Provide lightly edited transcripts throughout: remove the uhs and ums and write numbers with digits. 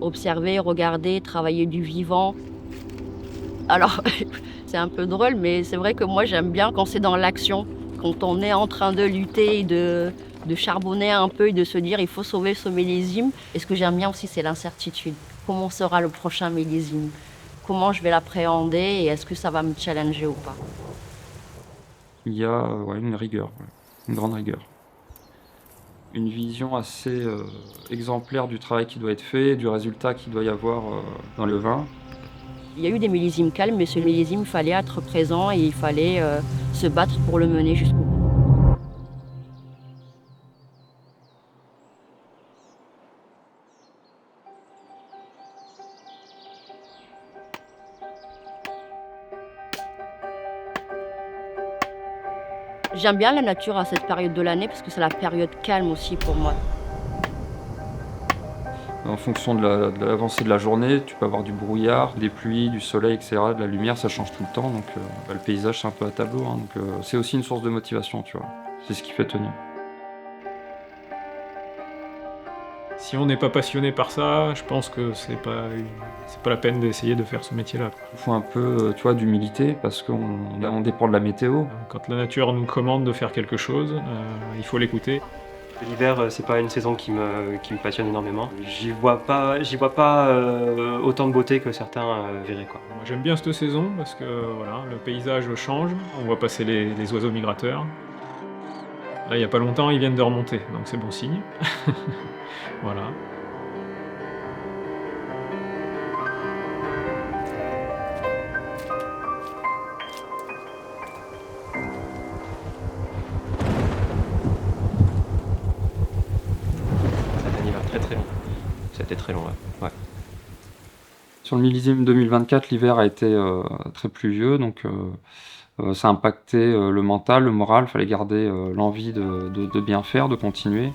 observer, regarder, travailler du vivant. Alors, c'est un peu drôle, mais c'est vrai que moi j'aime bien quand c'est dans l'action, quand on est en train de lutter et de charbonner un peu et de se dire: «Il faut sauver ce millésime» et ce que j'aime bien aussi, c'est l'incertitude. Comment sera le prochain millésime? Comment je vais l'appréhender et est-ce que ça va me challenger ou pas? Il y a, ouais, une rigueur, ouais, une grande rigueur. Une vision assez, exemplaire du travail qui doit être fait, du résultat qu'il doit y avoir, dans le vin. Il y a eu des millésimes calmes, mais ce millésime, il fallait être présent et il fallait, se battre pour le mener jusqu'au bout. J'aime bien la nature à cette période de l'année parce que c'est la période calme aussi pour moi. En fonction de l'avancée de la journée, tu peux avoir du brouillard, des pluies, du soleil et cetera, de la lumière, ça change tout le temps donc le paysage, c'est un peu à tableau, hein, donc c'est aussi une source de motivation, tu vois? C'est ce qui fait tenir. Si on n'est pas passionné par ça, je pense que c'est pas la peine d'essayer de faire ce métier-là, quoi. Il faut un peu, tu vois, d'humilité parce on dépend de la météo. Quand la nature nous commande de faire quelque chose, il faut l'écouter. L'hiver, c'est pas une saison qui me passionne énormément. J'y vois pas, autant de beauté que certains, verraient, quoi. Moi, j'aime bien cette saison parce que, voilà, le paysage change, on voit passer les oiseaux migrateurs. Là, il y a pas longtemps, ils viennent de remonter, donc c'est bon signe. Voilà. Ça a été un hiver très, très long. Ça a été très long, ouais. Ouais. Sur le millésime 2024, l'hiver a été, très pluvieux donc ça a impacté, le mental, le moral. Fallait garder, l'envie de bien faire, de continuer.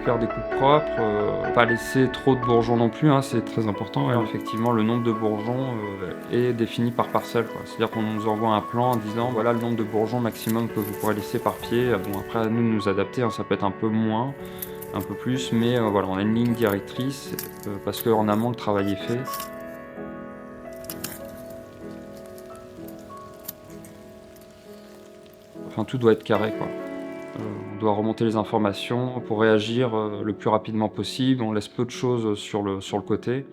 Faire des coupes propres, pas laisser trop de bourgeons non plus, hein, c'est très important. Ouais, effectivement, le nombre de bourgeons, est défini par parcelle, quoi. C'est-à-dire qu'on nous envoie un plan en disant: «Voilà le nombre de bourgeons maximum que vous pourrez laisser par pied». Bon après à nous de nous adapter, hein, ça peut être un peu moins, un peu plus, mais voilà, on a une ligne directrice, parce qu'en amont le travail est fait. Enfin tout doit être carré, quoi. On doit remonter les informations pour réagir, le plus rapidement possible. On laisse peu de choses sur le côté.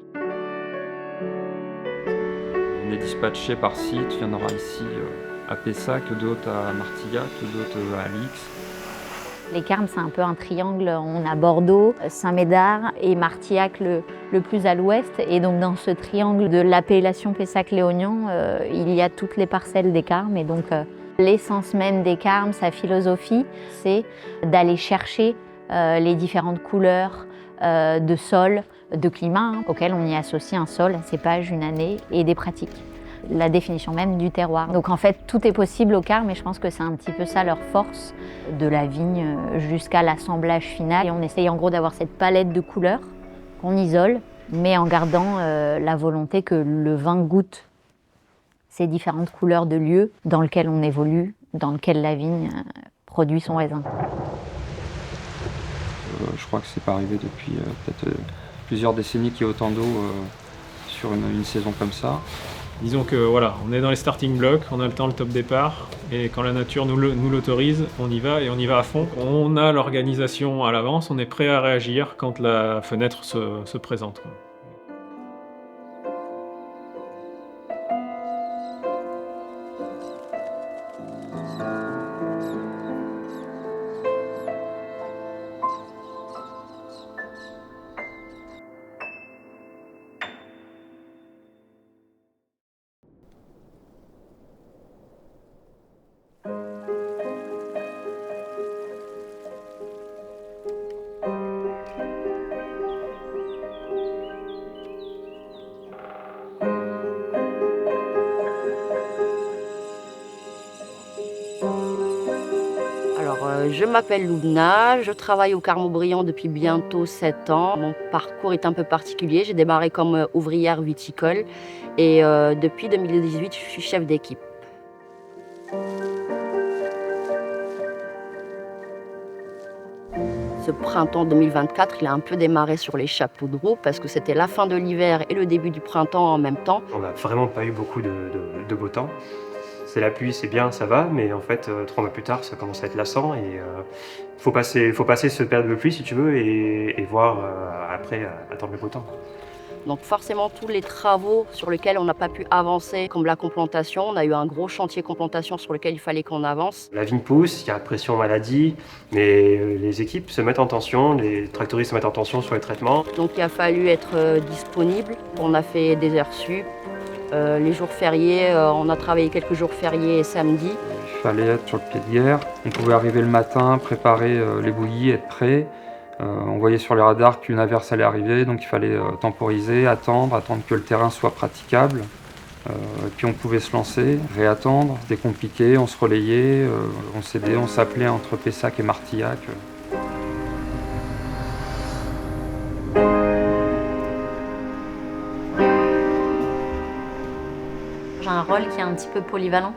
On est dispatché par site, il y en aura ici, à Pessac, d'autres à Martillac, d'autres, à Alix. Les Carmes, c'est un peu un triangle. On a Bordeaux, Saint-Médard et Martillac le plus à l'ouest. Et donc dans ce triangle de l'appellation Pessac-Léognan, il y a toutes les parcelles des Carmes. Et donc l'essence même des Carmes, sa philosophie, c'est d'aller chercher les différentes couleurs de sol, de climat, hein, auxquelles on y associe un sol, un cépage, une année et des pratiques. La définition même du terroir. Donc en fait, tout est possible au Carmes et je pense que c'est un petit peu ça leur force, de la vigne jusqu'à l'assemblage final. Et on essaye en gros d'avoir cette palette de couleurs qu'on isole, mais en gardant la volonté que le vin goûte ces différentes couleurs de lieu dans lequel on évolue, dans lequel la vigne produit son raisin. Je crois que c'est pas arrivé depuis, peut-être, plusieurs décennies qu'il y ait autant d'eau, sur une saison comme ça. Disons que voilà, on est dans les starting blocks, on a le temps, le top départ, et quand la nature nous l'autorise, on y va et on y va à fond. On a l'organisation à l'avance, on est prêt à réagir quand la fenêtre se présente, quoi. Alors, je m'appelle Loubna, je travaille au Carmaux-Briand depuis bientôt 7 ans. Mon parcours est un peu particulier. J'ai démarré comme ouvrière viticole et depuis 2018, je suis chef d'équipe. Ce printemps 2024, il a un peu démarré sur les chapeaux de roue parce que c'était la fin de l'hiver et le début du printemps en même temps. On n'a vraiment pas eu beaucoup de beau temps. C'est la pluie, c'est bien, ça va, mais en fait, 3 mois plus tard, ça commence à être lassant et faut passer ce période de pluie si tu veux et voir après attendre le beau temps. Donc forcément, tous les travaux sur lesquels on n'a pas pu avancer, comme la complantation, on a eu un gros chantier complantation sur lequel il fallait qu'on avance. La vigne pousse, il y a pression maladie, mais les équipes se mettent en tension, les tractoristes se mettent en tension sur les traitements. Donc il a fallu être disponible. On a fait des heures sup. Les jours fériés, on a travaillé quelques jours fériés et samedi. Il fallait être sur le pied de guerre. On pouvait arriver le matin, préparer les bouillies, être prêt. On voyait sur les radars qu'une averse allait arriver, donc il fallait temporiser, attendre que le terrain soit praticable. Puis on pouvait se lancer, réattendre. C'était compliqué, on se relayait, on s'aidait, on s'appelait entre Pessac et Martillac. J'ai un rôle qui est un petit peu polyvalent.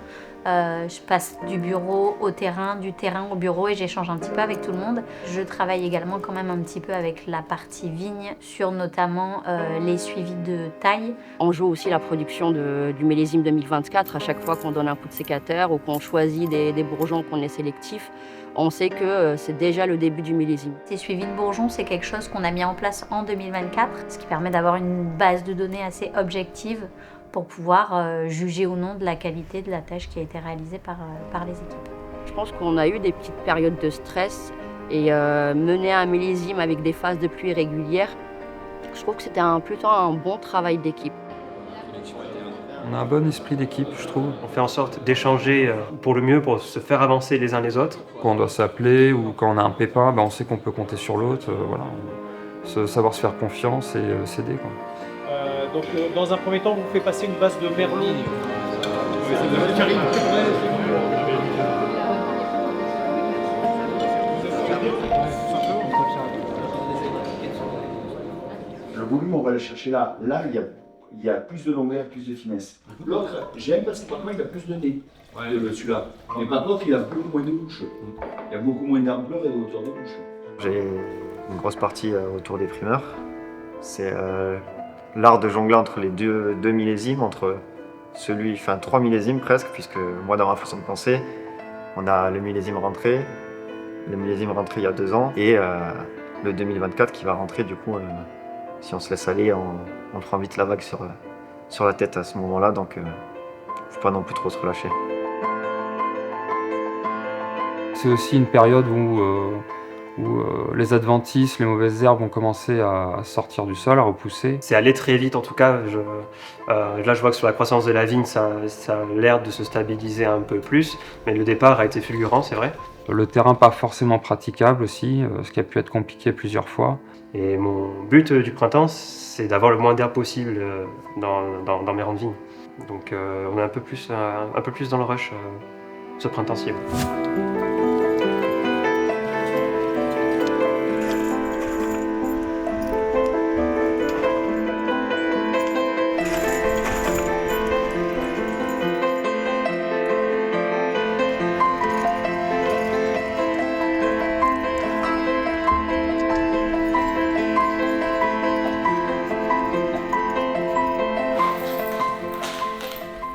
Je passe du bureau au terrain, du terrain au bureau et j'échange un petit peu avec tout le monde. Je travaille également quand même un petit peu avec la partie vigne sur notamment les suivis de taille. On joue aussi la production du millésime 2024 à chaque fois qu'on donne un coup de sécateur ou qu'on choisit des bourgeons qu'on est sélectifs. On sait que c'est déjà le début du millésime. Ces suivis de bourgeons, c'est quelque chose qu'on a mis en place en 2024, ce qui permet d'avoir une base de données assez objective pour pouvoir juger ou non de la qualité de la tâche qui a été réalisée par les équipes. Je pense qu'on a eu des petites périodes de stress et mener un millésime avec des phases de pluie régulières, je trouve que c'était plutôt un bon travail d'équipe. On a un bon esprit d'équipe, je trouve. On fait en sorte d'échanger pour le mieux, pour se faire avancer les uns les autres. Quand on doit s'appeler ou quand on a un pépin, on sait qu'on peut compter sur l'autre. Voilà. Savoir se faire confiance et s'aider, quoi. Donc dans un premier temps, on vous fait passer une base de merlot. Le volume, on va le chercher là. Là, il y a plus de longueur, plus de finesse. L'autre, j'aime parce que par contre, il a plus de nez, celui-là. Mais par contre, il a beaucoup moins de bouche. Il y a beaucoup moins d'ampleur et de hauteur de bouche. J'ai une grosse partie autour des primeurs. C'est l'art de jongler entre les deux millésimes, entre trois millésimes presque, puisque moi dans ma façon de penser, on a le millésime rentré il y a 2 ans, et le 2024 qui va rentrer du coup, si on se laisse aller, on prend vite la vague sur la tête à ce moment-là, donc faut pas non plus trop se relâcher. C'est aussi une période où les adventices, les mauvaises herbes vont commencer à sortir du sol, à repousser. C'est allé très vite en tout cas. Là je vois que sur la croissance de la vigne, ça a l'air de se stabiliser un peu plus, mais le départ a été fulgurant, c'est vrai. Le terrain pas forcément praticable aussi, ce qui a pu être compliqué plusieurs fois. Et mon but du printemps, c'est d'avoir le moins d'herbe possible dans mes rangs de vigne. Donc on est un peu plus dans le rush ce printemps-ci.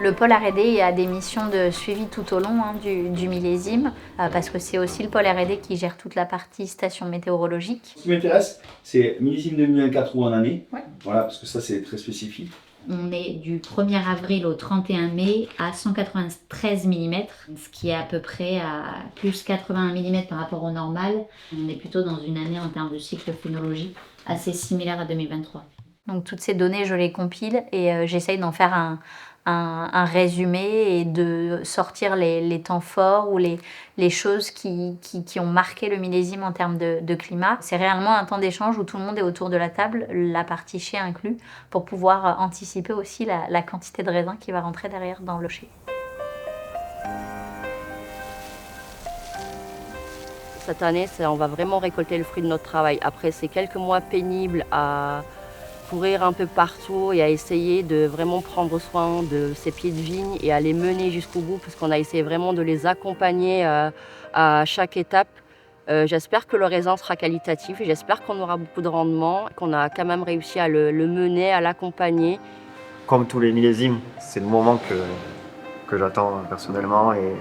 Le pôle R&D a des missions de suivi tout au long du millésime, parce que c'est aussi le pôle R&D qui gère toute la partie station météorologique. Ce qui m'intéresse, c'est millésime 2024 ou en année. Ouais. Voilà, parce que ça, c'est très spécifique. On est du 1er avril au 31 mai à 193 mm, ce qui est à peu près à plus 81 mm par rapport au normal. On est plutôt dans une année en termes de cycle phénologique assez similaire à 2023. Donc toutes ces données, je les compile et j'essaye d'en faire un résumé et de sortir les temps forts ou les choses qui ont marqué le millésime en termes de climat. C'est réellement un temps d'échange où tout le monde est autour de la table, la partie chai inclus, pour pouvoir anticiper aussi la quantité de raisin qui va rentrer derrière dans le chai. Cette année, on va vraiment récolter le fruit de notre travail. Après ces quelques mois pénibles à courir un peu partout et à essayer de vraiment prendre soin de ces pieds de vigne et à les mener jusqu'au bout, parce qu'on a essayé vraiment de les accompagner à chaque étape. J'espère que le raisin sera qualitatif et j'espère qu'on aura beaucoup de rendement, qu'on a quand même réussi à le mener, à l'accompagner. Comme tous les millésimes, c'est le moment que j'attends personnellement et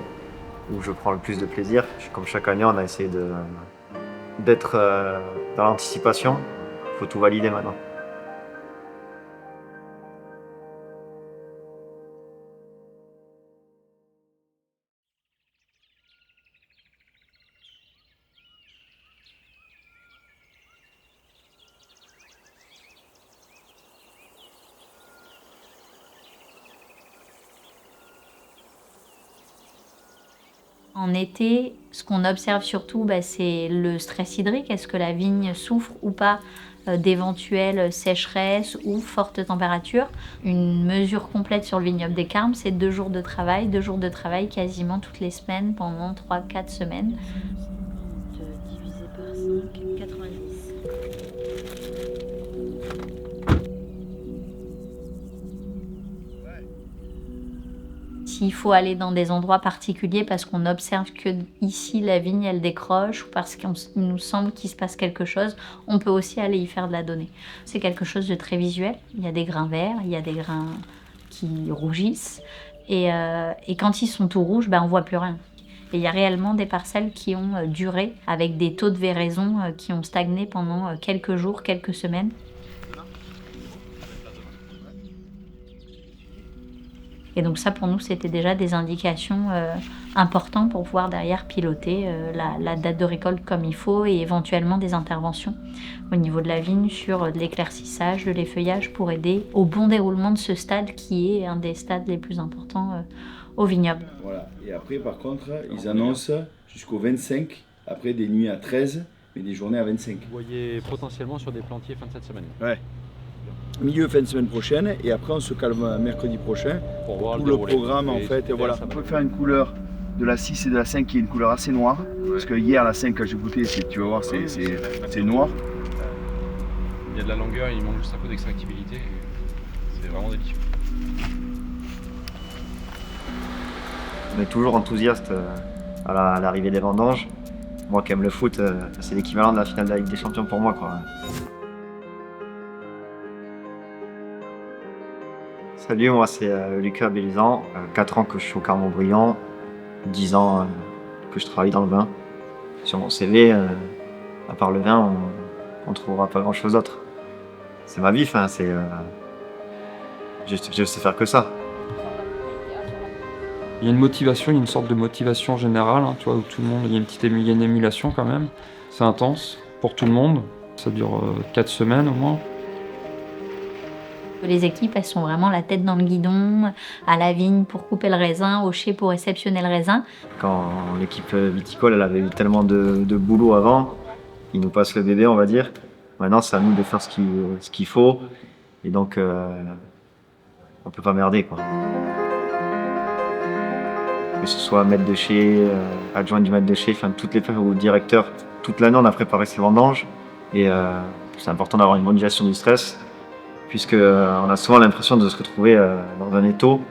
où je prends le plus de plaisir. Comme chaque année, on a essayé d'être dans l'anticipation. Il faut tout valider maintenant. En été, ce qu'on observe surtout, c'est le stress hydrique. Est-ce que la vigne souffre ou pas d'éventuelles sécheresses ou fortes températures? Une mesure complète sur le vignoble des Carmes, c'est 2 jours de travail. 2 jours de travail quasiment toutes les semaines pendant 3-4 semaines. Divisé par 5, 90. S'il faut aller dans des endroits particuliers parce qu'on observe que ici la vigne elle décroche ou parce qu'il nous semble qu'il se passe quelque chose, on peut aussi aller y faire de la donnée. C'est quelque chose de très visuel. Il y a des grains verts, il y a des grains qui rougissent et quand ils sont tout rouges, on voit plus rien. Et il y a réellement des parcelles qui ont duré avec des taux de véraison qui ont stagné pendant quelques jours, quelques semaines. Et donc ça, pour nous, c'était déjà des indications importantes pour pouvoir derrière piloter la date de récolte comme il faut et éventuellement des interventions au niveau de la vigne sur de l'éclaircissage, de l'effeuillage pour aider au bon déroulement de ce stade qui est un des stades les plus importants au vignoble. Voilà. Et après, par contre, ils annoncent jusqu'au 25, après des nuits à 13, mais des journées à 25. Vous voyez potentiellement sur des plantiers fin de cette semaine. Ouais. Milieu fin de semaine prochaine et après on se calme mercredi prochain pour voir tout le programme en fait et voilà. On peut faire une couleur de la 6 et de la 5 qui est une couleur assez noire parce que hier la 5 quand j'ai goûté tu vas voir c'est noir. Il y a de la longueur, il manque juste un peu d'extractibilité, c'est vraiment délicieux. On est toujours enthousiaste à l'arrivée des vendanges. Moi qui aime le foot, c'est l'équivalent de la finale de la Ligue des Champions pour moi, quoi. Salut, moi c'est Lucas Bélizan, 4 ans que je suis au Carmont-Briand, 10 ans que je travaille dans le vin. Sur mon CV, à part le vin, on trouvera pas grand chose d'autre. C'est ma vie, je sais faire que ça. Il y a une motivation, il y a une sorte de motivation générale, tu vois, où tout le monde, il y a une émulation quand même. C'est intense pour tout le monde, ça dure 4 semaines au moins. Les équipes, elles sont vraiment la tête dans le guidon, à la vigne pour couper le raisin, au chai pour réceptionner le raisin. Quand l'équipe viticole, elle avait eu tellement de boulot avant, ils nous passent le bébé, on va dire. Maintenant, c'est à nous de faire ce qu'il faut. Et donc, on peut pas merder, quoi. Que ce soit maître de chai, adjoint du maître de chai, toutes les ou directeurs, toute l'année, on a préparé ces vendanges. Et c'est important d'avoir une bonne gestion du stress. Puisqu'on a souvent l'impression de se retrouver dans un étau,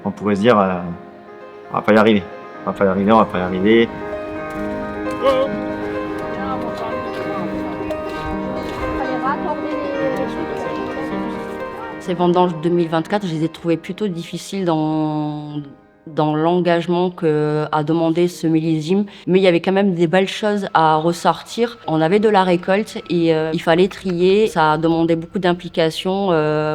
on pourrait se dire on va pas y arriver, on va pas y arriver. Ces vendanges 2024, je les ai trouvées plutôt difficiles dans l'engagement qu'a demandé ce millésime, mais il y avait quand même des belles choses à ressortir. On avait de la récolte et il fallait trier, ça a demandé beaucoup d'implication.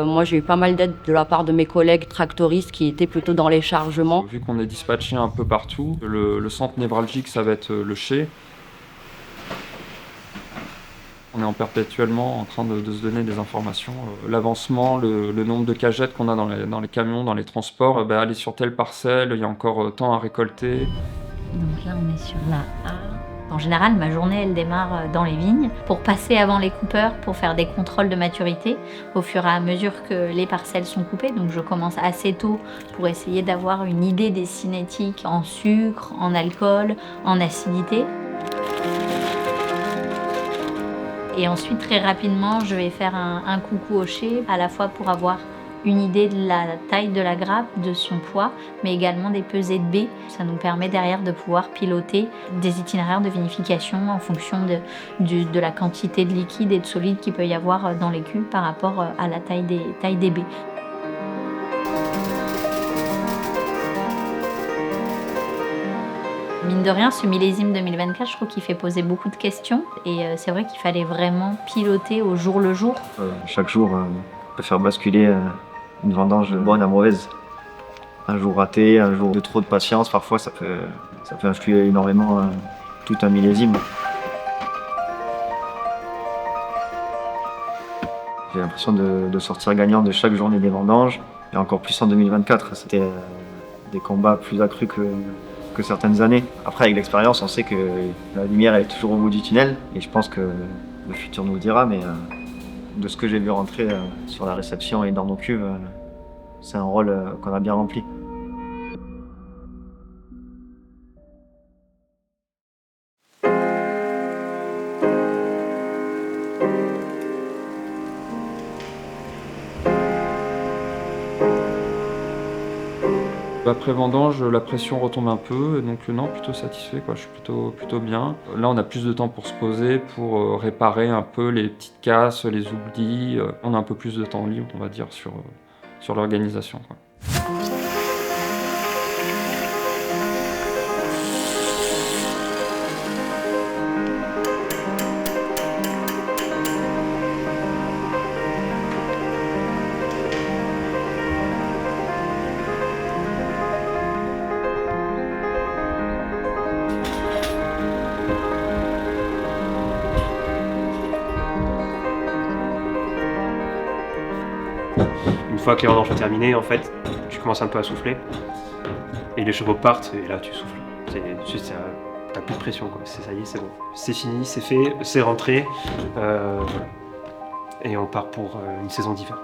Moi j'ai eu pas mal d'aide de la part de mes collègues tractoristes qui étaient plutôt dans les chargements. Vu qu'on est dispatché un peu partout, le centre névralgique ça va être le chai. On est perpétuellement en train de se donner des informations. L'avancement, le nombre de cagettes qu'on a dans les camions, dans les transports, aller sur telle parcelle, il y a encore tant à récolter. Donc là, on est sur la A. En général, ma journée, elle démarre dans les vignes pour passer avant les coupeurs, pour faire des contrôles de maturité au fur et à mesure que les parcelles sont coupées. Donc je commence assez tôt pour essayer d'avoir une idée des cinétiques en sucre, en alcool, en acidité. Et ensuite, très rapidement, je vais faire un coucou au chai, à la fois pour avoir une idée de la taille de la grappe, de son poids, mais également des pesées de baies. Ça nous permet derrière de pouvoir piloter des itinéraires de vinification en fonction de la quantité de liquide et de solide qu'il peut y avoir dans les cuves par rapport à la taille des baies. Mine de rien, ce millésime 2024, je trouve qu'il fait poser beaucoup de questions. Et c'est vrai qu'il fallait vraiment piloter au jour le jour. Chaque jour peut faire basculer une vendange de bonne à mauvaise. Un jour raté, un jour de trop de patience, parfois ça peut influer énormément tout un millésime. J'ai l'impression de sortir gagnant de chaque journée des vendanges, et encore plus en 2024. C'était des combats plus accrus que certaines années. Après, avec l'expérience, on sait que la lumière est toujours au bout du tunnel, et je pense que le futur nous le dira, mais de ce que j'ai vu rentrer sur la réception et dans nos cuves, c'est un rôle qu'on a bien rempli. Après vendange, la pression retombe un peu, donc non, plutôt satisfait, quoi. Je suis plutôt bien. Là, on a plus de temps pour se poser, pour réparer un peu les petites casses, les oublis. On a un peu plus de temps libre, on va dire, sur l'organisation, quoi. Une fois que les vendanges sont terminées, en fait, tu commences un peu à souffler. Et les chevaux partent, et là tu souffles. T'as plus de pression, quoi. Ça y est, c'est bon. C'est fini, c'est fait, c'est rentré. Et on part pour une saison d'hiver.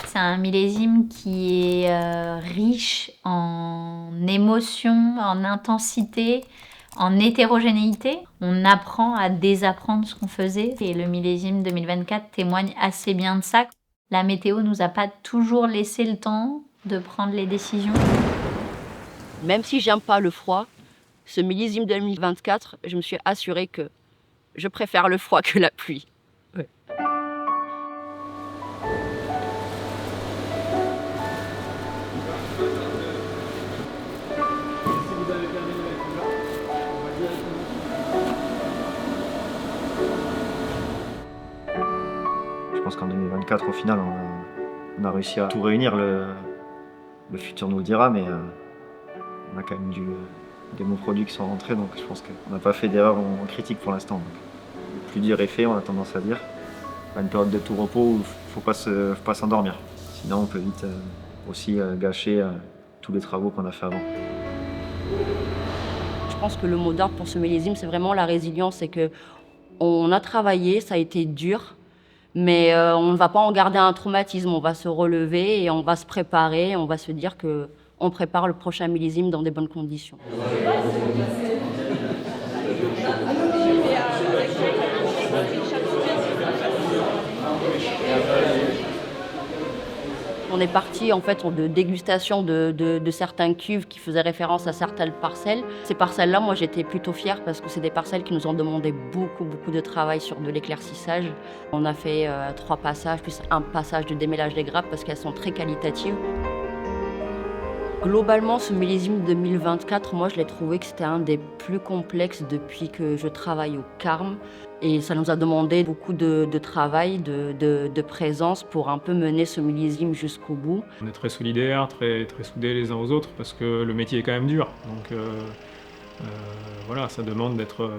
C'est un millésime qui est riche en émotions, en intensité, en hétérogénéité. On apprend à désapprendre ce qu'on faisait et le millésime 2024 témoigne assez bien de ça. La météo nous a pas toujours laissé le temps de prendre les décisions. Même si j'aime pas le froid, ce millésime 2024, je me suis assurée que je préfère le froid que la pluie. Ouais. Je pense qu'en 2024, au final, on a réussi à tout réunir. Le futur nous le dira, mais on a quand même des bons produits qui sont rentrés, donc je pense qu'on n'a pas fait d'erreur en critique pour l'instant. Le plus dur est fait, on a tendance à dire. Une période de tout repos où il ne faut pas s'endormir. Sinon, on peut vite aussi gâcher tous les travaux qu'on a fait avant. Je pense que le mot d'ordre pour ce millésime, c'est vraiment la résilience. C'est que on a travaillé, ça a été dur, mais on ne va pas en garder un traumatisme. On va se relever et on va se préparer. On va se dire qu'on prépare le prochain millésime dans des bonnes conditions. On est parti en fait de dégustation de certaines cuves qui faisaient référence à certaines parcelles. Ces parcelles-là, moi j'étais plutôt fière parce que c'est des parcelles qui nous ont demandé beaucoup de travail sur de l'éclaircissage. On a fait 3 passages, plus un passage de démêlage des grappes parce qu'elles sont très qualitatives. Globalement, ce millésime 2024, moi je l'ai trouvé que c'était un des plus complexes depuis que je travaille au Carme. Et ça nous a demandé beaucoup de travail, de présence pour un peu mener ce millésime jusqu'au bout. On est très solidaires, très soudés les uns aux autres parce que le métier est quand même dur. Donc voilà, ça demande d'être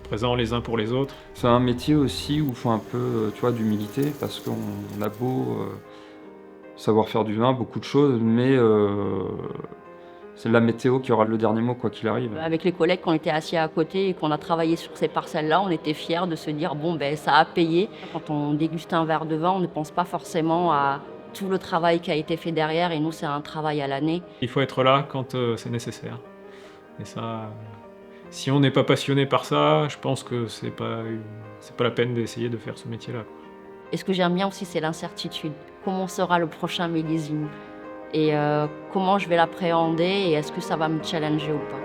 présents les uns pour les autres. C'est un métier aussi où il faut un peu d'humilité parce qu'on a beau savoir faire du vin, beaucoup de choses, mais c'est la météo qui aura le dernier mot quoi qu'il arrive. Avec les collègues qu'on était assis à côté et qu'on a travaillé sur ces parcelles-là, on était fiers de se dire bon ben ça a payé. Quand on déguste un verre de vin, on ne pense pas forcément à tout le travail qui a été fait derrière, et nous, c'est un travail à l'année. Il faut être là quand c'est nécessaire. Et ça, si on n'est pas passionné par ça, je pense que c'est pas la peine d'essayer de faire ce métier-là. Et ce que j'aime bien aussi, c'est l'incertitude. Comment sera le prochain millésime? Et comment je vais l'appréhender, et est-ce que ça va me challenger ou pas?